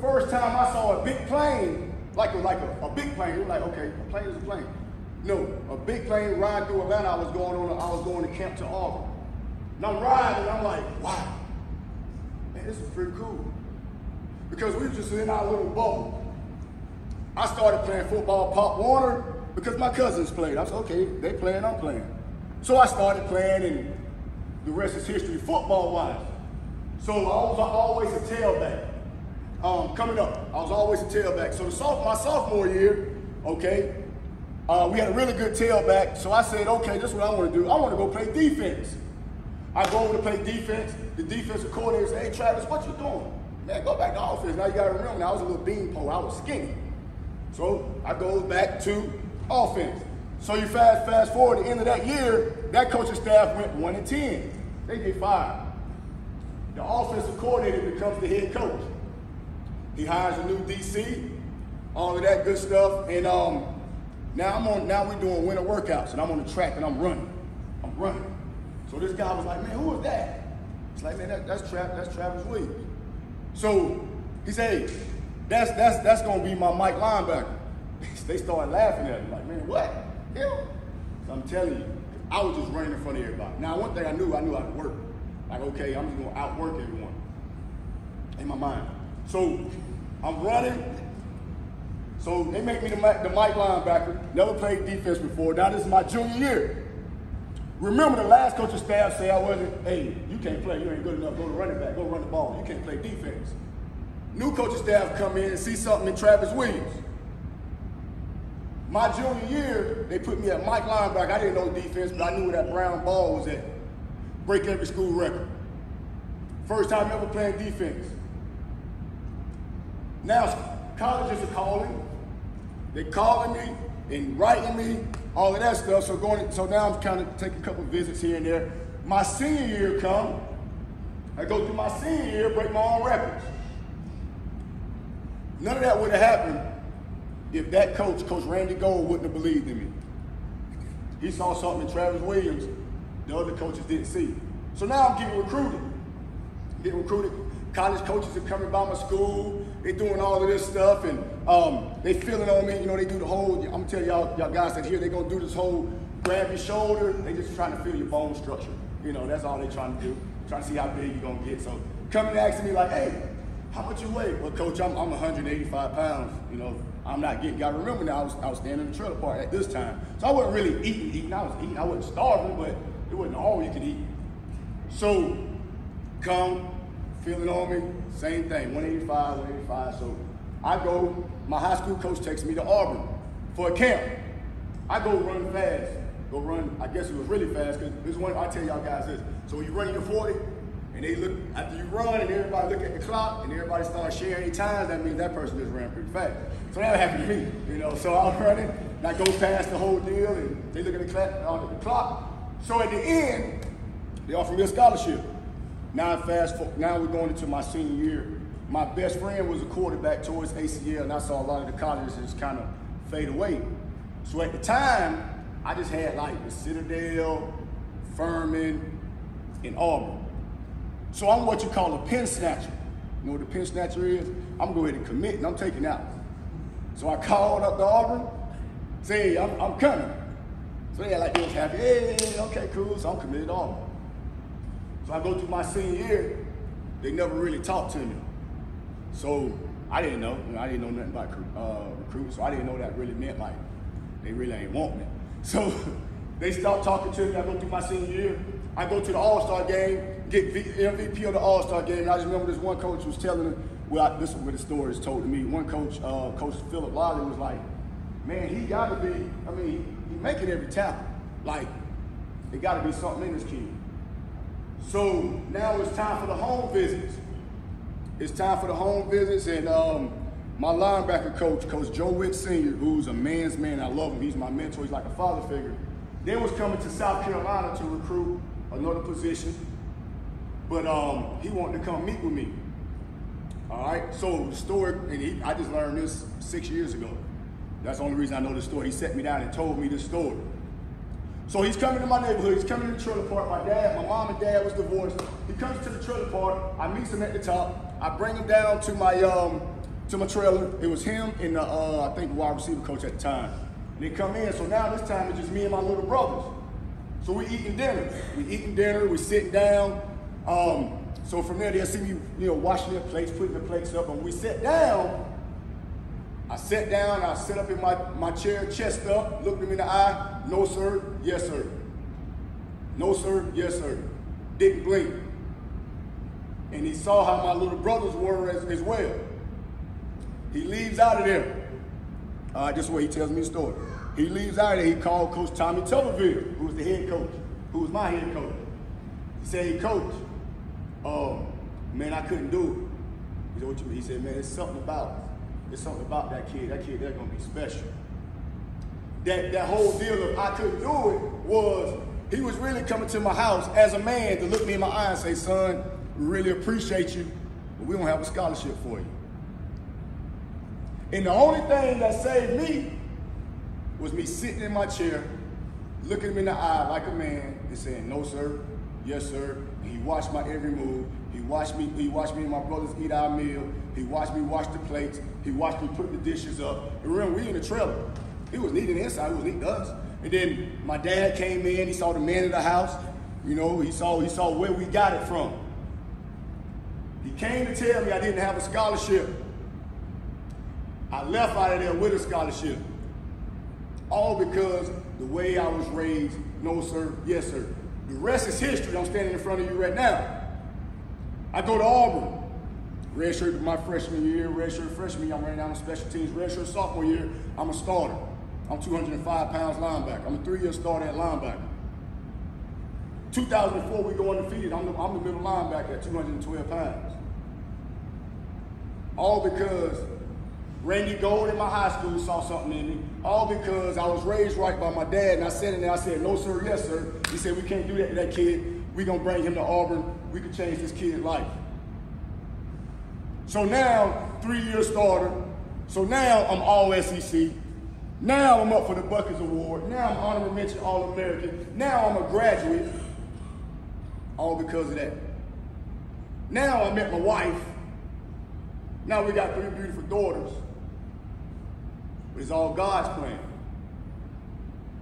first time I saw a big plane, like a big plane, it was like, okay, a plane is a plane. No, a big plane riding through Atlanta. I was going to camp to Auburn. And I'm riding, and I'm like, wow, man, this is pretty cool. Because we were just in our little bubble. I started playing football, Pop Warner, because my cousins played. I said, okay, they playing, I'm playing. So I started playing, and the rest is history, football-wise. So I was always a tailback. Coming up, I was always a tailback. So my sophomore year, okay, we had a really good tailback. So I said, okay, this is what I want to do. I want to go play defense. I go over to play defense. The defensive coordinator said, hey, Travis, what you doing? Man, go back to offense. Now you got to remember, I was a little beanpole. I was skinny. So I go back to offense. So you fast forward to the end of that year, that coaching staff went 1-10. They get fired. The offensive coordinator becomes the head coach. He hires a new DC, all of that good stuff. And now we're doing winter workouts, and I'm on the track and I'm running. So this guy was like, man, who is that? It's like, man, that's Travis Williams. So he said, hey, that's gonna be my Mike linebacker. They started laughing at him, like, man, what? Him? So I'm telling you, I was just running in front of everybody. Now, one thing I knew how to work. Like, okay, I'm just gonna outwork everyone in my mind. So I'm running. So they make me the Mike linebacker. Never played defense before. Now this is my junior year. Remember, the last coaching staff said I wasn't, hey, you can't play, you ain't good enough, go to running back, go run the ball, you can't play defense. New coaching staff come in and see something in Travis Williams. My junior year, they put me at Mike linebacker. I didn't know defense, but I knew where that brown ball was at. Break every school record. First time ever playing defense. Now, colleges are calling. They're calling me and writing me, all of that stuff. So now I'm kind of taking a couple visits here and there. My senior year come. I go through my senior year, break my own records. None of that would have happened if that coach, Coach Randy Gold, wouldn't have believed in me. He saw something in Travis Williams the other coaches didn't see. So now I'm getting recruited. College coaches are coming by my school. They're doing all of this stuff, and they feeling on me. You know, they do the whole, I'm gonna tell y'all guys that here, they're gonna do this whole grab your shoulder. They just trying to feel your bone structure. You know, that's all they're trying to do. Trying to see how big you're gonna get. So coming and asking me like, hey, how much you weigh? Well, coach, I'm 185 pounds. You know, I'm not getting, gotta remember now, I was standing in the trailer park at this time. So I wasn't really eating. I was eating, I wasn't starving, but it wasn't all you could eat. So come, feeling on me, same thing, 185. So I go, my high school coach takes me to Auburn for a camp. I go run fast, I guess it was really fast, because this one, I tell y'all guys this. So when you run your 40, and they look, after you run, and everybody look at the clock, and everybody starts sharing their times, that means that person just ran pretty fast. So that happened to me, you know. So I was running, and I go past the whole deal, and they look at the clock. So at the end, they offer me a scholarship. Now we're going into my senior year. My best friend was a quarterback towards ACL, and I saw a lot of the colleges just kind of fade away. So at the time, I just had like the Citadel, Furman, and Auburn. So I'm what you call a pin snatcher. You know what a pin snatcher is? I'm going to go ahead and commit, and I'm taking out. So I called up to Auburn, say, hey, I'm coming. So they like, they was happy, hey, okay, cool, so I'm committed to Auburn. So I go through my senior year, they never really talked to me. So I didn't know nothing about recruiting, so I didn't know that really meant like, they really ain't want me. So they stopped talking to me, I go through my senior year, I go to the All-Star game, get MVP of the All-Star game, and I just remember this one coach was telling me, well, this is where the story is told to me. One coach, Coach Philip Lolly, was like, man, he gotta be, I mean, he making every tackle. Like, it gotta be something in this kid. So now it's time for the home visits. And my linebacker coach, Coach Joe Witt Sr., who's a man's man, I love him, he's my mentor, he's like a father figure, then was coming to South Carolina to recruit another position, but he wanted to come meet with me. All right, so the story, and I just learned this 6 years ago. That's the only reason I know this story. He sat me down and told me this story. So he's coming to my neighborhood, he's coming to the trailer park. My mom and dad was divorced. He comes to the trailer park, I meet him at the top. I bring him down to my to my trailer. It was him and I think the wide receiver coach at the time. And they come in, so now this time it's just me and my little brothers. So we eating dinner, we sitting down. So from there they'll see me, washing their plates, putting the plates up. And when we sat down, I sat up in my chair, chest up, looked him in the eye. No, sir. Yes, sir. No, sir. Yes, sir. Didn't blink. And he saw how my little brothers were as well. He leaves out of there. This is what he tells me the story. He leaves out of there. He called Coach Tommy Tuberville, who was the head coach, who was my head coach. He said, "Hey, Coach, man, I couldn't do it." He said, "What you mean?" He said, "Man, there's something about that kid. That kid, they're gonna be special." That whole deal of I couldn't do it was he was really coming to my house as a man to look me in my eye and say, "Son, we really appreciate you, but we don't have a scholarship for you." And the only thing that saved me was me sitting in my chair, looking him in the eye like a man and saying, "No, sir. Yes, sir." And he watched my every move. He watched me and my brothers eat our meal. He watched me wash the plates. He watched me put the dishes up. And remember, we in the trailer. He was needing inside, he was needing us. And then my dad came in, he saw the man of the house. He saw where we got it from. He came to tell me I didn't have a scholarship. I left out of there with a scholarship. All because the way I was raised, no sir, yes sir. The rest is history. I'm standing in front of you right now. I go to Auburn. Redshirt my freshman year, redshirt freshman year, I'm running down on special teams. Redshirt sophomore year, I'm a starter. I'm 205 pounds linebacker. I'm a 3-year starter at linebacker. 2004, we go undefeated. I'm the middle linebacker at 212 pounds. All because Randy Gold in my high school saw something in me. All because I was raised right by my dad, and I sat in there, I said, "No sir, yes sir." He said, "We can't do that to that kid. We're gonna bring him to Auburn. We can change this kid's life." So now, 3-year starter. So now I'm all SEC. Now I'm up for the Buckets Award. Now I'm honorable mention All-American. Now I'm a graduate. All because of that. Now I met my wife. Now we got 3 beautiful daughters. But it's all God's plan.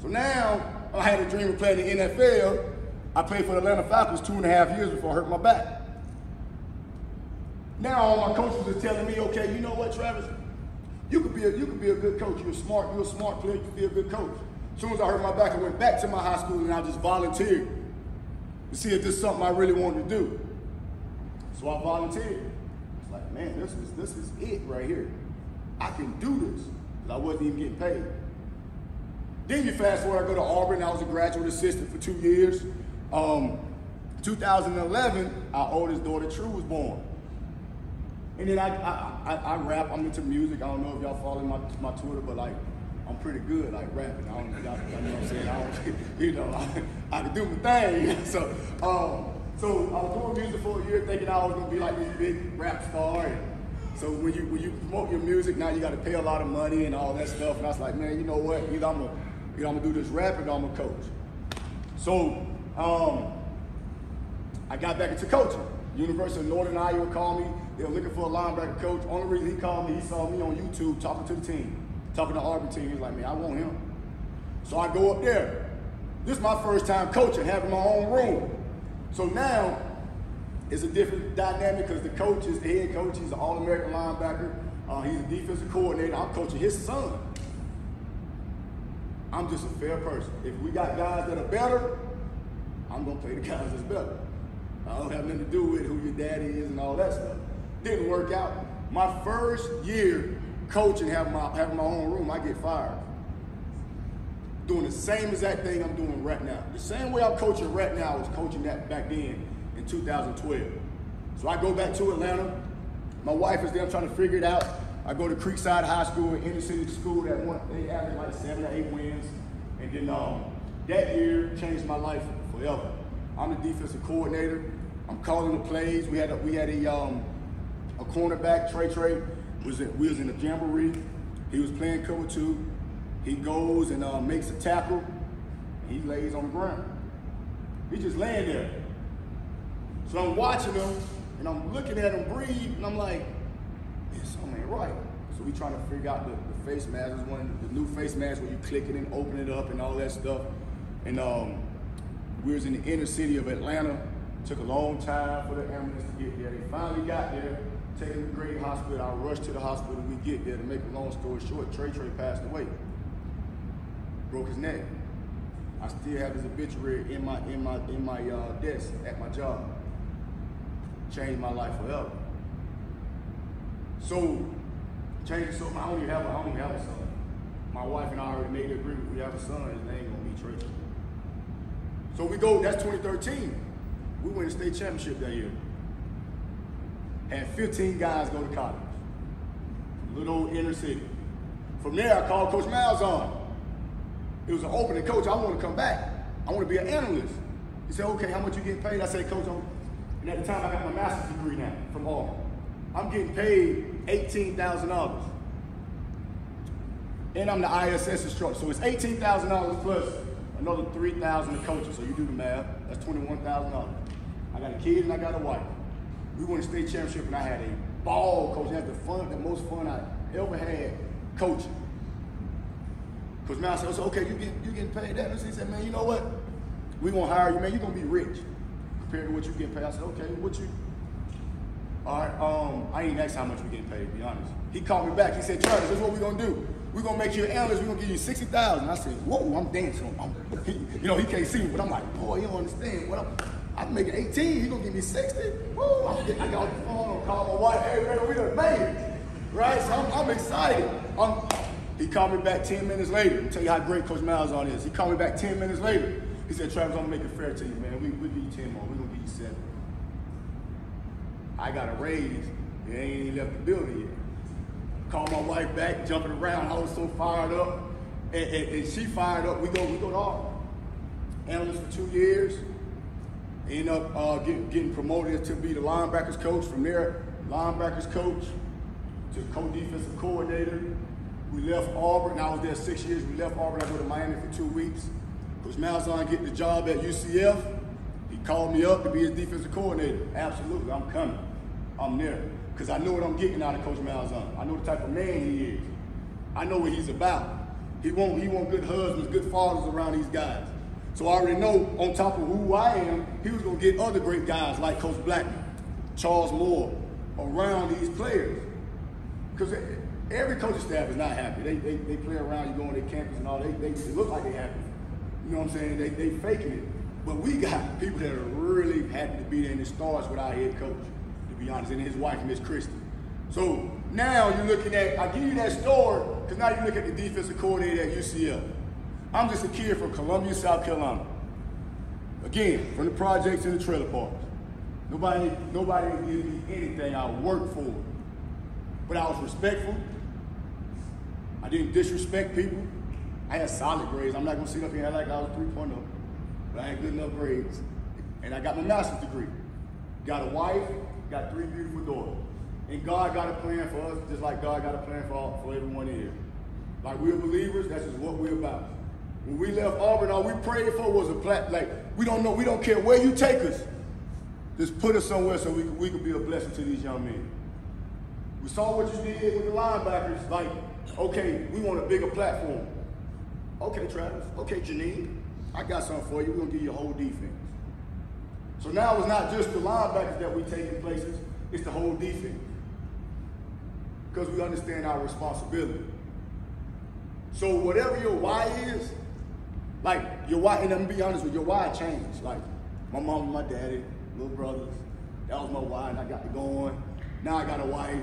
So now I had a dream of playing the NFL. I played for the Atlanta Falcons 2.5 years before I hurt my back. Now all my coaches are telling me, "Okay, you know what, Travis? You could be a good coach. You're a smart player. You could be a good coach." As soon as I hurt my back, I went back to my high school and I just volunteered to see if this is something I really wanted to do. So I volunteered. It's like, man, this is it right here. I can do this. Because I wasn't even getting paid. Then you fast forward, I go to Auburn. I was a graduate assistant for 2 years. 2011, our oldest daughter, True, was born. And then I rap. I'm into music. I don't know if y'all follow my Twitter, but like I'm pretty good like rapping. I don't, y'all know what I'm saying. I can do my thing. So I was doing music for a year, thinking I was gonna be like this big rap star. And so when you promote your music, now you got to pay a lot of money and all that stuff. And I was like, man, you know what? Either I'm gonna do this rapping or I'm gonna coach. So I got back into coaching. University of Northern Iowa called me. They were looking for a linebacker coach. Only reason he called me, he saw me on YouTube talking to the team, talking to the Auburn team. He was like, man, I want him. So I go up there. This is my first time coaching, having my own room. So now it's a different dynamic because the coach is the head coach. He's an All-American linebacker. He's a defensive coordinator. I'm coaching his son. I'm just a fair person. If we got guys that are better, I'm gonna play the guys that's better. I don't have nothing to do with who your daddy is and all that stuff. Didn't work out. My first year coaching, having my own room, I get fired. Doing the same exact thing I'm doing right now. The same way I'm coaching right now, I was coaching that back then in 2012. So I go back to Atlanta. My wife is there, I'm trying to figure it out. I go to Creekside High School, an inner city school that they average like 7 or 8 wins. And then that year changed my life forever. I'm the defensive coordinator. I'm calling the plays. We had a cornerback, Trey. We was in a jamboree. He was playing cover 2. He goes and makes a tackle. He lays on the ground. He's just laying there. So I'm watching him and I'm looking at him breathe and I'm like, there's something right. So we trying to figure out the face mask. There's one the new face mask where you click it and open it up and all that stuff. And we was in the inner city of Atlanta. Took a long time for the ambulance to get there. They finally got there, taken to Grady Hospital. I rushed to the hospital. We get there. To make a long story short, Trey passed away. Broke his neck. I still have his obituary in my desk at my job. Changed my life forever. So, changing something. I don't even have a son. My wife and I already made the agreement. We have a son. His name gonna be Trey. So we go. That's 2013. We win the state championship that year. Had 15 guys go to college. Little old inner city. From there, I called Coach Malzahn. It was an opening, coach, I want to come back. I want to be an analyst. He said, okay, how much you getting paid? I said, coach, and at the time I got my master's degree now from Auburn. I'm getting paid $18,000. And I'm the ISS instructor. So it's $18,000 plus another $3,000 to coaches. So you do the math, that's $21,000. I got a kid and I got a wife. We won the state championship and I had a ball coaching. That's the most fun I ever had coaching. Coach Mal said, okay, you getting paid that? And he said, man, you know what? We gonna hire you, man. You're gonna be rich compared to what you getting paid. I said, okay, what you? All right, I ain't asked how much we getting paid, to be honest. He called me back. He said, Travis, this is what we're gonna do. We're gonna make you an analyst. We're gonna give you $60,000. I said, whoa, I'm dancing. He can't see me, but I'm like, boy, you don't understand. What I'm making 18. He gonna give me 60. Whoa, I got on the phone, call my wife. Hey, man, we done made it, right? So I'm excited. He called me back 10 minutes later. I'll tell you how great Coach Malzahn is. He called me back 10 minutes later. He said, Travis, I'm gonna make it fair to you, man. We'll give you 10 more. We're gonna give you 7. I got a raise. They ain't even left the building yet. Called my wife back, jumping around. I was so fired up. And she fired up. We go to Auburn. Analyst for 2 years. End up getting promoted to be the linebackers coach. From there, linebackers coach to co-defensive coordinator. We left Auburn. I was there 6 years. We left Auburn. I went to Miami for 2 weeks. Coach Malzahn get the job at UCF. He called me up to be his defensive coordinator. Absolutely, I'm coming. I'm there. Because I know what I'm getting out of Coach Malzahn. I know the type of man he is. I know what he's about. He want good husbands, good fathers around these guys. So I already know, on top of who I am, he was going to get other great guys like Coach Blackman, Charles Moore, around these players. Because every coaching staff is not happy. They play around, you go on their campus and all, they look like they happy. You know what I'm saying? They faking it. But we got people that are really happy to be there, and it starts with our head coach, to be honest, and his wife, Miss Christie. So now you're looking at, I give you that story, because now you look at the defensive coordinator at UCF. I'm just a kid from Columbia, South Carolina. Again, from the projects and the trailer parks. Nobody gave me anything. I worked for it. But I was respectful. I didn't disrespect people. I had solid grades. I'm not gonna sit up here and act like I was 3.0, but I had good enough grades. And I got my master's degree. Got a wife, got 3 beautiful daughters. And God got a plan for us, just like God got a plan for everyone here. Like we're believers, that's just what we're about. When we left Auburn, all we prayed for was we don't care where you take us. Just put us somewhere so we could be a blessing to these young men. We saw what you did with the linebackers, like, okay, we want a bigger platform. Okay, Travis, okay, Janine, I got something for you. We're gonna give you a whole defense. So now it's not just the linebackers that we take in places, it's the whole defense. Because we understand our responsibility. So whatever your why is, like your why, and I'm gonna be honest with you, your why changed. Like my mom and my daddy, little brothers, that was my why, and I got to going. Now I got a wife,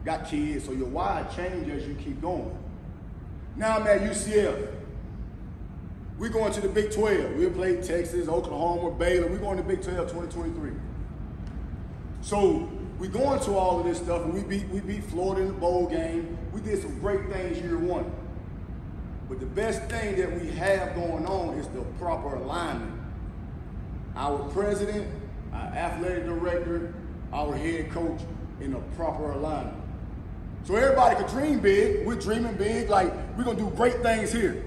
got kids, so your why changes as you keep going. Now I'm at UCF. We're going to the Big 12. We'll play Texas, Oklahoma, Baylor. We're going to Big 12 2023. So we're going to all of this stuff, and we beat Florida in the bowl game. We did some great things year 1. But the best thing that we have going on is the proper alignment. Our president, our athletic director, our head coach in a proper alignment. So everybody can dream big. We're dreaming big, like we're gonna do great things here.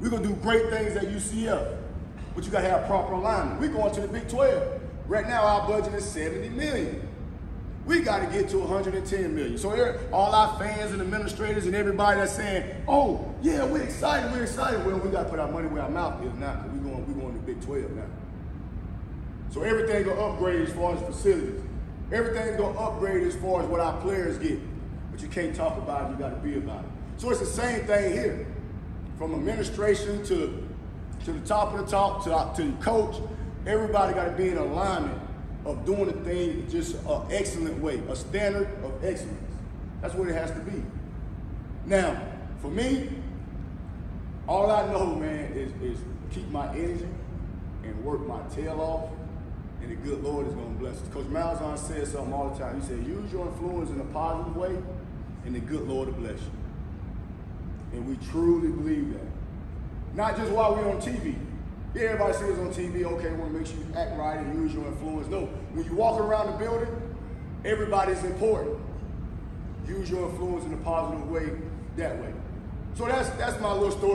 We're gonna do great things at UCF, but you gotta have proper alignment. We're going to the Big 12. Right now our budget is $70 million. We got to get to 110 million. So all our fans and administrators and everybody that's saying, oh, yeah, we're excited. Well, we got to put our money where our mouth is now, because we're going to Big 12 now. So everything going to upgrade as far as facilities. Everything's going to upgrade as far as what our players get. But you can't talk about it, you got to be about it. So it's the same thing here. From administration to the top of the top, to the coach, everybody got to be in alignment of doing the thing just an excellent way, a standard of excellence. That's what it has to be. Now, for me, all I know, man, is keep my energy and work my tail off, and the good Lord is going to bless us. Coach Malzahn says something all the time. He said, use your influence in a positive way, and the good Lord will bless you. And we truly believe that. Not just while we're on TV. Yeah, everybody sees on TV, okay, want to make sure you act right and use your influence. No, when you walk around the building, everybody's important. Use your influence in a positive way that way. So that's my little story.